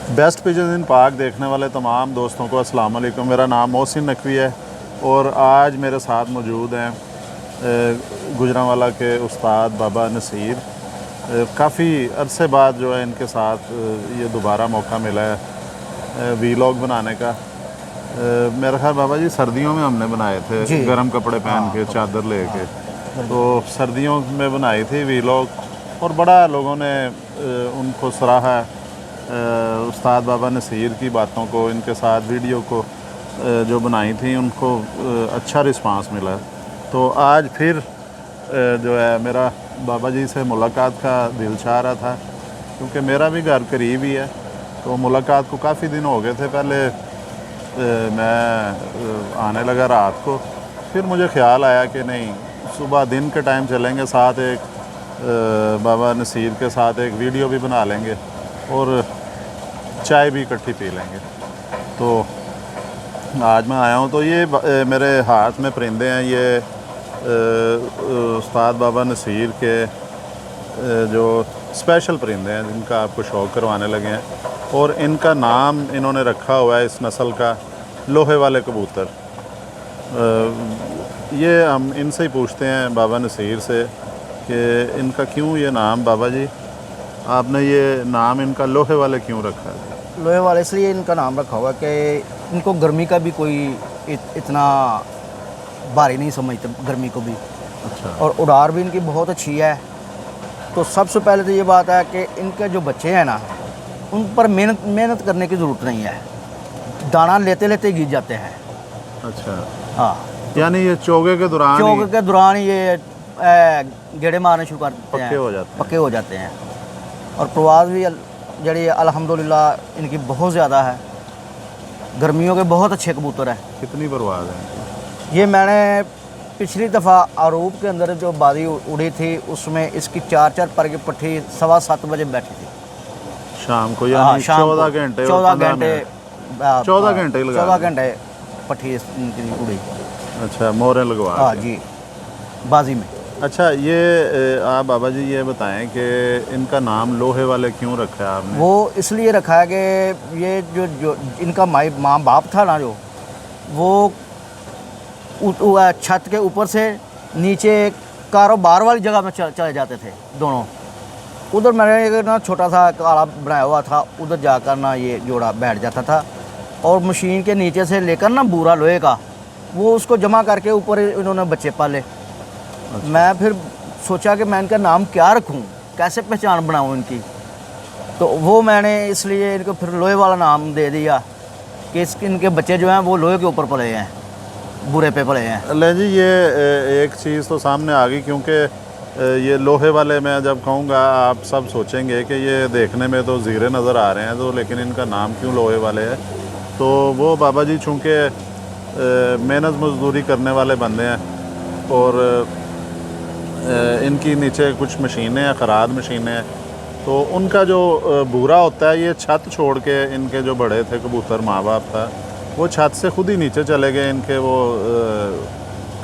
Best pigeon इन पाक देखने वाले तमाम दोस्तों को अस्सलाम वालेकुम। मेरा नाम मोहसिन नकवी है और आज मेरे साथ मौजूद हैं गुजरांवाला के उस्ताद बाबा नसीर। काफ़ी अरसे बाद जो है इनके साथ ये दोबारा मौका मिला है वीलॉग बनाने का। मेरा ख्याल बाबा जी सर्दियों में हमने बनाए थे, गर्म कपड़े पहन के चादर लेके, तो सर्दियों में बनाई थी वीलॉग और बड़ा लोगों ने उनको सराहा उस्ताद बाबा नसीर की बातों को, इनके साथ वीडियो को जो बनाई थी उनको अच्छा रिस्पांस मिला। तो आज फिर जो है मेरा बाबा जी से मुलाकात का दिल चाह रहा था, क्योंकि मेरा भी घर करीब ही है, तो मुलाकात को काफ़ी दिन हो गए थे। पहले मैं आने लगा रात को, फिर मुझे ख्याल आया कि नहीं सुबह दिन के टाइम चलेंगे, साथ एक बाबा नसीर के साथ एक वीडियो भी बना लेंगे और चाय भी इकट्ठी पी लेंगे। तो आज मैं आया हूँ, तो ये मेरे हाथ में परिंदे हैं, ये उस्ताद बाबा नसीर के जो स्पेशल परिंदे हैं जिनका आपको शौक़ करवाने लगे हैं, और इनका नाम इन्होंने रखा हुआ है इस नस्ल का लोहे वाले कबूतर। ये हम इनसे ही पूछते हैं बाबा नसीर से कि इनका क्यों ये नाम, बाबा जी आपने ये नाम इनका लोहे वाले क्यों रखा है? लोहे वाले इसलिए इनका नाम रखा हुआ कि इनको गर्मी का भी कोई इतना भारी नहीं समझते, गर्मी को भी। अच्छा। और उड़ार भी इनकी बहुत अच्छी है। तो सबसे पहले तो ये बात है कि इनके जो बच्चे हैं ना, उन पर मेहनत करने की ज़रूरत नहीं है, दाना लेते लेते गिर जाते हैं। अच्छा। हाँ, यानी ये चोगे के दौरान ये गेड़े मारने शुरू करते हैं, पक्के हो जाते हैं। और प्रवास भी जड़ी अल्हम्दुलिल्लाह इनकी बहुत ज़्यादा है। गर्मियों के बहुत अच्छे कबूतर हैं। कितनी परवाज़ है? ये मैंने पिछली दफ़ा आरूप के अंदर जो बाजी उड़ी थी उसमें इसकी 4 पर की पट्टी 7:15 बजे बैठी थी शाम को, यानी 14 घंटे 14 घंटे पट्टी इनकी उड़ी। अच्छा, मोहरें लगवा? हाँ जी, बाजी में। अच्छा, ये आप बाबा जी ये बताएं कि इनका नाम लोहे वाले क्यों रखा है आपने? वो इसलिए रखा है कि ये जो इनका माँ बाप था ना, जो वो छत के ऊपर से नीचे कारोबार वाली जगह में चले जाते थे दोनों। उधर मैंने एक ना छोटा सा काला बनाया हुआ था, उधर जाकर ना ये जोड़ा बैठ जाता था, और मशीन के नीचे से लेकर ना बूरा लोहे का वो उसको जमा करके ऊपर इन्होंने बच्चे पाले। अच्छा। मैं फिर सोचा कि मैं इनका नाम क्या रखूं, कैसे पहचान बनाऊं इनकी, तो वो मैंने इसलिए इनको फिर लोहे वाला नाम दे दिया कि इनके बच्चे जो हैं वो लोहे के ऊपर पले हैं, बुरे पे पले हैं। ले जी, ये एक चीज़ तो सामने आ गई, क्योंकि ये लोहे वाले मैं जब कहूँगा आप सब सोचेंगे कि ये देखने में तो ज़ीरे नज़र आ रहे हैं, तो लेकिन इनका नाम क्यों लोहे वाले है? तो वो बाबा जी चूँकि मेहनत मजदूरी करने वाले बंदे हैं और इनकी नीचे कुछ मशीनें हैं, खराद मशीनें हैं, तो उनका जो बूरा होता है, ये छत छोड़ के इनके जो बड़े थे कबूतर माँ बाप था, वो छत से खुद ही नीचे चले गए। इनके वो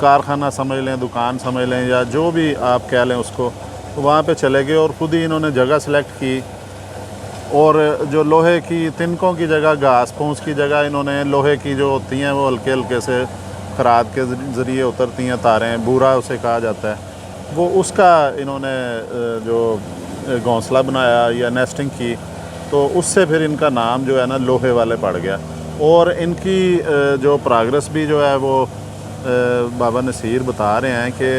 कारखाना समझ लें, दुकान समझ लें, या जो भी आप कह लें उसको, तो वहाँ पे चले गए और ख़ुद ही इन्होंने जगह सेलेक्ट की, और जो लोहे की तिनकों की जगह, घास फूस की जगह, इन्होंने लोहे की जो होती हैं वो हल्के हल्के से खराद के ज़रिए उतरती हैं तारें, बूरा उसे कहा जाता है, वो उसका इन्होंने जो घोंसला बनाया या नेस्टिंग की, तो उससे फिर इनका नाम जो है ना लोहे वाले पड़ गया। और इनकी जो प्रोग्रेस भी जो है वो बाबा नसीर बता रहे हैं कि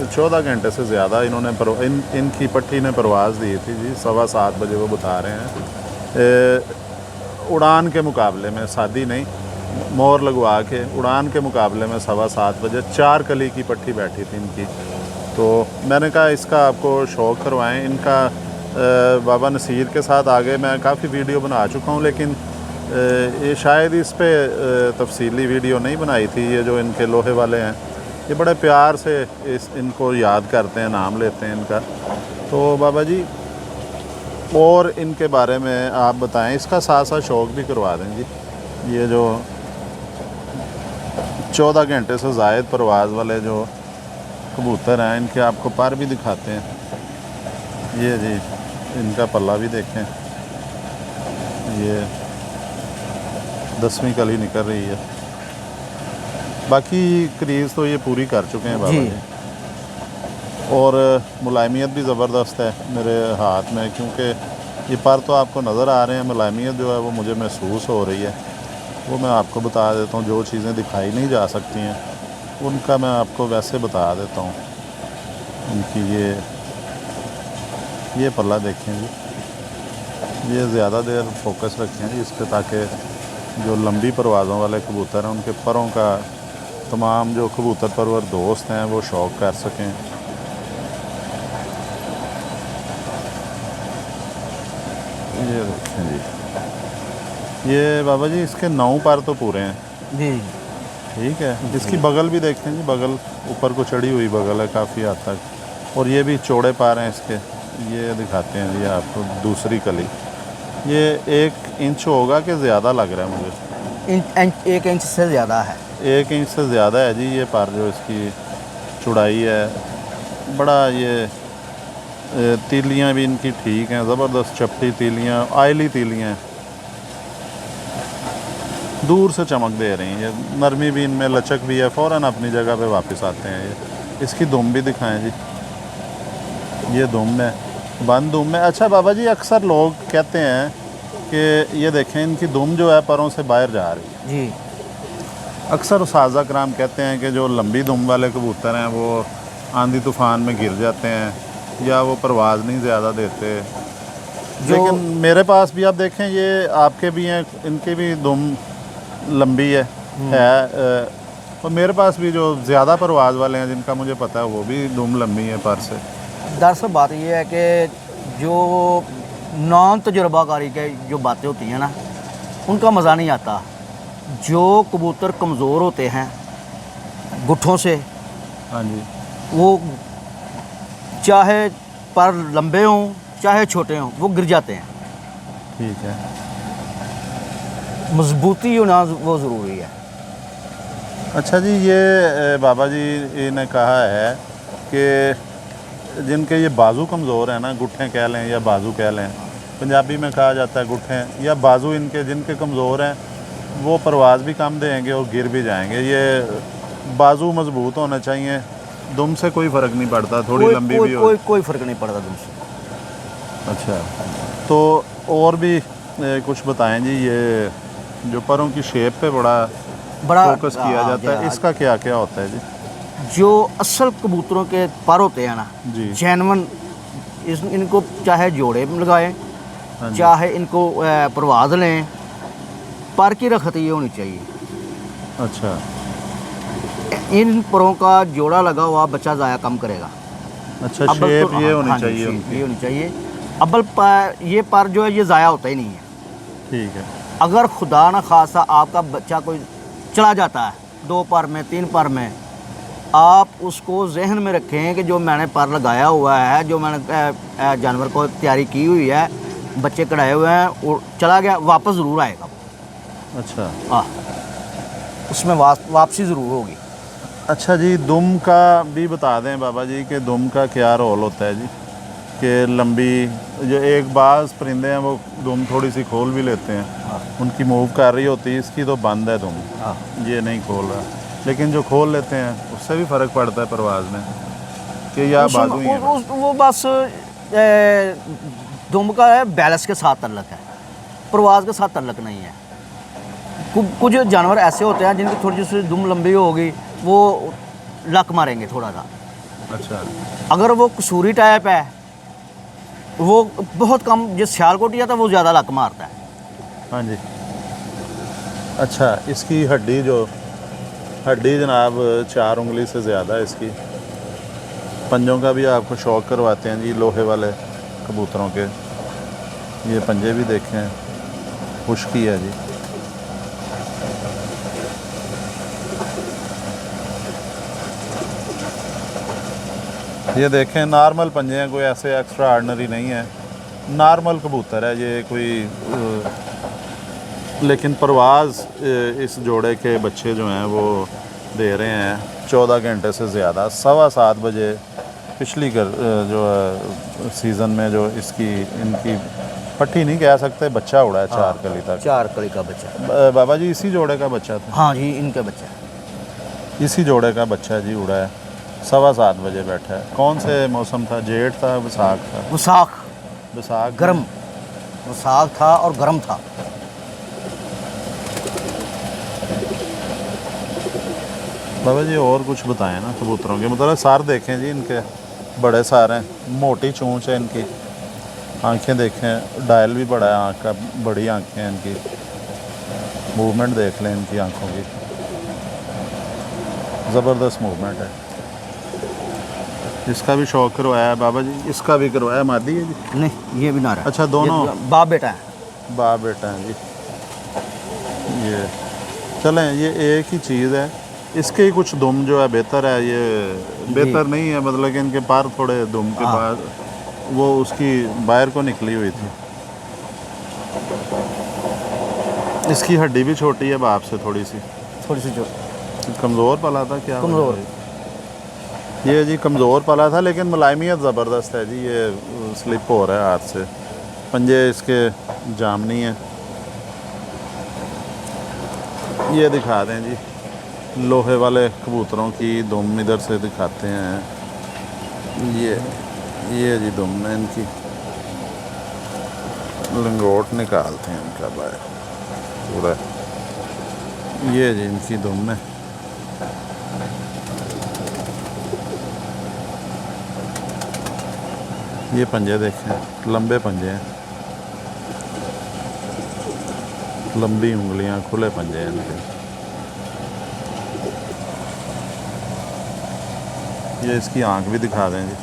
14 घंटे से ज़्यादा इन्होंने इनकी पट्टी ने परवाज़ दी थी जी, 7:15 बजे वो बता रहे हैं। उड़ान के मुकाबले में, शादी नहीं, मोहर लगवा के उड़ान के मुकाबले में 7:15 बजे 4 कली की पट्टी बैठी थी इनकी। तो मैंने कहा इसका आपको शौक़ करवाएं। इनका बाबा नसीर के साथ आगे मैं काफ़ी वीडियो बना चुका हूँ, लेकिन ये शायद इस पे तफसीली वीडियो नहीं बनाई थी। ये जो इनके लोहे वाले हैं, ये बड़े प्यार से इनको याद करते हैं, नाम लेते हैं इनका। तो बाबा जी और इनके बारे में आप बताएं, इसका साथ साथ शौक़ भी करवा दें जी। ये जो 14 घंटे से ज़ायद परवाज़ वाले जो कबूतर हैं, इनके आपको पर भी दिखाते हैं। ये जी इनका पल्ला भी देखें, ये 10वीं कली निकल रही है। बाकी क्रीज तो ये पूरी कर चुके हैं बाबा जी। जी। और मुलायमियत भी ज़बरदस्त है मेरे हाथ में, क्योंकि ये पर तो आपको नज़र आ रहे हैं, मुलायमियत जो है वो मुझे महसूस हो रही है। वो मैं आपको बता देता हूँ, जो चीज़ें दिखाई नहीं जा सकती हैं उनका मैं आपको वैसे बता देता हूँ। उनकी ये पल्ला देखें जी, ये ज़्यादा देर फोकस रखें जी इस पर, ताकि जो लंबी परवाज़ों वाले कबूतर हैं उनके परों का तमाम जो कबूतर परवर दोस्त हैं वो शौक़ कर सकें। ये देखें जी, ये बाबा जी इसके 9 पर तो पूरे हैं जी। ठीक है। इसकी बगल भी देखते हैं जी, बगल ऊपर को चढ़ी हुई बगल है काफ़ी हद तक, और ये भी चौड़े पार हैं इसके। ये दिखाते हैं जी आपको दूसरी कली, ये 1 इंच होगा कि ज़्यादा लग रहा है मुझे? 1 इंच से ज़्यादा है। 1 इंच से ज़्यादा है जी ये पार, जो इसकी चौड़ाई है। बड़ा ये तीलियाँ भी इनकी ठीक हैं, ज़बरदस्त चपटी तीलियाँ, आयली तीलियाँ, दूर से चमक दे रही हैं। ये नरमी भी इनमें, लचक भी है, फ़ौरन अपनी जगह पे वापस आते हैं ये। इसकी दुम भी दिखाएं जी, ये दुम है, बंद दुम है। अच्छा बाबा जी, अक्सर लोग कहते हैं कि ये देखें इनकी दुम जो है परों से बाहर जा रही है जी। अक्सर उस्ताज़ा कराम कहते हैं कि जो लंबी दुम वाले कबूतर हैं वो आंधी तूफ़ान में गिर जाते हैं, या वो परवाज़ नहीं ज़्यादा देते। लेकिन मेरे पास भी आप देखें, ये आपके भी हैं, इनकी भी दुम लंबी है और मेरे पास भी जो ज़्यादा परवाज़ वाले हैं जिनका मुझे पता है वो भी दुम लंबी है पर से। दरअसल बात ये है कि जो नॉन तजुर्बाकारी के जो बातें होती हैं ना, उनका मज़ा नहीं आता। जो कबूतर कमज़ोर होते हैं गुट्ठों से, हाँ जी, वो चाहे पर लंबे हों चाहे छोटे हों, वो गिर जाते हैं। ठीक है। मजबूती होना वो ज़रूरी है। अच्छा जी, ये बाबा जी ने कहा है कि जिनके ये बाजू कमज़ोर हैं ना, गुट्ठें कह लें या बाजू कह लें, पंजाबी में कहा जाता है गुट्ठें या बाजू, इनके जिनके कमज़ोर हैं वो परवाज़ भी कम देंगे और गिर भी जाएंगे। ये बाजू मजबूत होना चाहिए, दुम से कोई फ़र्क नहीं पड़ता, थोड़ी लंबी भी हो। कोई फ़र्क नहीं पड़ता दुम से। अच्छा, तो और भी कुछ बताएं जी। ये जो परों की शेप पे बड़ा फोकस किया जाता है, इसका क्या क्या होता है जी? जो असल कबूतरों के पर होते हैं ना जी, जैनवन, इनको चाहे जोड़े में लगाएं, हाँ जी, चाहे इनको परवाज़ लें, पर की रखती ये होनी चाहिए। अच्छा इन परों का जोड़ा लगा हुआ बच्चा ज़ाया कम करेगा। अच्छा, अब्बल शेप तो- ये हाँ, होनी हाँ जी, चाहिए शेप उनकी। ये होनी चाहिए। अब्बल ये पर जो है ये ज़ाया होता ही नहीं है। ठीक है। अगर खुदा न खासा आपका बच्चा कोई चला जाता है 2 पर में 3 पर में, आप उसको जहन में रखें कि जो मैंने पर लगाया हुआ है, जो मैंने जानवर को तैयारी की हुई है, बच्चे कढ़ाए हुए हैं, वो चला गया, वापस ज़रूर आएगा। अच्छा, हाँ, उसमें वापसी ज़रूर होगी। अच्छा जी, दुम का भी बता दें बाबा जी कि दुम का क्या रोल होता है जी? कि लंबी जो एक बाज़ परिंदे हैं वो दुम थोड़ी सी खोल भी लेते हैं, हाँ, उनकी मूव कर रही होती है, इसकी तो बंद है दुम, हाँ, ये नहीं खोल रहा। लेकिन जो खोल लेते हैं उससे भी फ़र्क पड़ता है परवाज़ में, कि या बाजू ही है? वो बस दुम का है, बैलेंस के साथ तल्लक है, परवाज़ के साथ तल्लक नहीं है। कुछ जानवर ऐसे होते हैं जिनकी थोड़ी सी दुम लंबी होगी, वो लक मारेंगे थोड़ा सा। अच्छा, अगर वो कसूरी टाइप है, वो बहुत कम, जो सियालकोटिया था वो ज़्यादा लक मारता है। हाँ जी। अच्छा, इसकी हड्डी जनाब 4 उंगली से ज़्यादा है इसकी। पंजों का भी आपको शौक करवाते हैं जी लोहे वाले कबूतरों के। ये पंजे भी देखें, खुश्की है जी। ये देखें, नॉर्मल पंजे हैं, कोई ऐसे एक्स्ट्रा आर्डनरी नहीं है, नॉर्मल कबूतर है ये कोई। लेकिन परवाज़ इस जोड़े के बच्चे जो हैं वो दे रहे हैं 14 घंटे से ज़्यादा। 7:15 बजे पिछली जो सीज़न में जो इनकी पट्टी नहीं कह सकते, बच्चा उड़ा है 4 कली तक। 4 कली का बच्चा। बाबा जी इसी जोड़े का बच्चा था? हाँ जी, इनका बच्चा। इसी जोड़े का बच्चा जी उड़ा है, 7:15 बजे बैठा है। कौन से मौसम था, जेठ था, वैसाख था? वसाख, वैसाख गर्म, वसाख था और गर्म था। बाबा जी और कुछ बताएं ना कबूतरों के, मतलब सार देखें जी इनके, बड़े सार हैं, मोटी चोंच है इनकी, आंखें देखें, डायल भी बड़ा है आँख का, बड़ी आंखें हैं इनकी, मूवमेंट देख लें इनकी आंखों की, ज़बरदस्त मूवमेंट है। इसका भी शौक करवाया है बाबा जी? इसका भी करवाया, मादी है जी? नहीं, ये भी ना रहा। अच्छा, दोनों बाप बेटा है। बाप बेटा है जी। ये चलें, ये एक ही चीज़ है, इसके ही कुछ दुम जो है बेहतर है, ये बेहतर नहीं है, मतलब कि इनके पार थोड़े दुम के बाद वो उसकी बाहर को निकली हुई थी। इसकी हड्डी भी छोटी है बाप से थोड़ी सी जो कमज़ोर पला था क्या? कमज़ोर। ये जी कमज़ोर पला था, लेकिन मुलायमियत ज़बरदस्त है जी। ये स्लिप हो रहा है हाथ से, पंजे इसके जामनी है। ये दिखा दें जी लोहे वाले कबूतरों की दुम, इधर से दिखाते हैं। ये जी दुम है इनकी, लंगोट निकालते हैं इनका बाहर पूरा। ये जी इनकी दुम है। ये पंजे देखें, लंबे पंजे हैं, लंबी उंगलियां, खुले पंजे हैं इनके। ये इसकी आंख भी दिखा दें जी।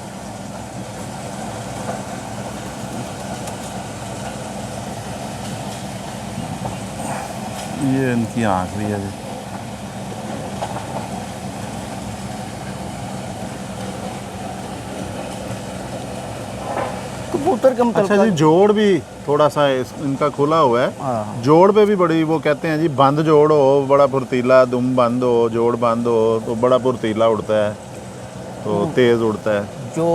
ये इनकी आंख भी है जी। कबूतर का मतलब। अच्छा जी, जोड़ भी थोड़ा सा इनका खुला हुआ है, हाँ। जोड़ पे भी बड़ी, वो कहते हैं जी बंद जोड़ हो, बड़ा फुर्तीला, दुम बंद हो, जोड़ बंद हो तो बड़ा फुर्तीला उड़ता है, तो तेज़ उड़ता है। जो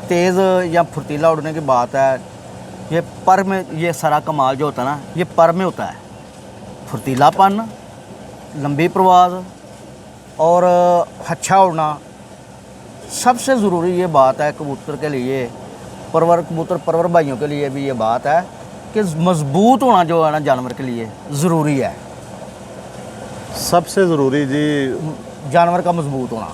तेज़ या फुर्तीला उड़ने की बात है, ये पर में, ये सारा कमाल जो होता है ना, ये पर में होता है। फुर्तीलापन, लंबी प्रवाज और अच्छा उड़ना। सबसे ज़रूरी ये बात है कबूतर के लिए, कबूतर परवर भाइयों के लिए भी ये बात है कि मजबूत होना जो है ना जानवर के लिए ज़रूरी है। सबसे ज़रूरी जी जानवर का मजबूत होना।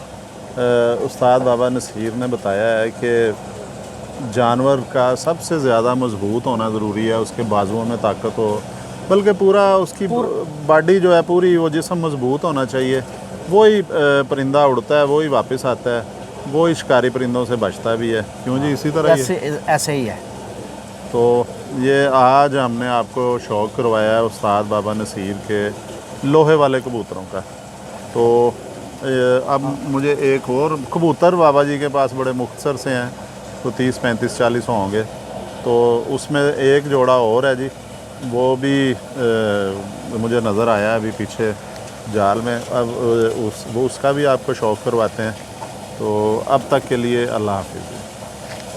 उस्ताद बाबा नसीर ने बताया है कि जानवर का सबसे ज़्यादा मजबूत होना ज़रूरी है, उसके बाजुओं में ताकत हो, बल्कि पूरा उसकी बॉडी जो है पूरी, वो जिस्म मजबूत होना चाहिए। वही परिंदा उड़ता है, वही वापस आता है, वो शिकारी परिंदों से बचता भी है। क्यों जी? इसी तरह ऐसे ही है। तो ये आज हमने आपको शौक़ करवाया है उस्ताद बाबा नसीर के लोहे वाले कबूतरों का। तो अब मुझे एक और कबूतर बाबा जी के पास बड़े मुख्तसर से हैं, तो 30, 35, 40 होंगे, तो उसमें एक जोड़ा और है जी, वो भी मुझे नज़र आया अभी पीछे जाल में। अब उसका भी आपको शौक़ करवाते हैं। तो अब तक के लिए अल्लाह हाफ़िज़।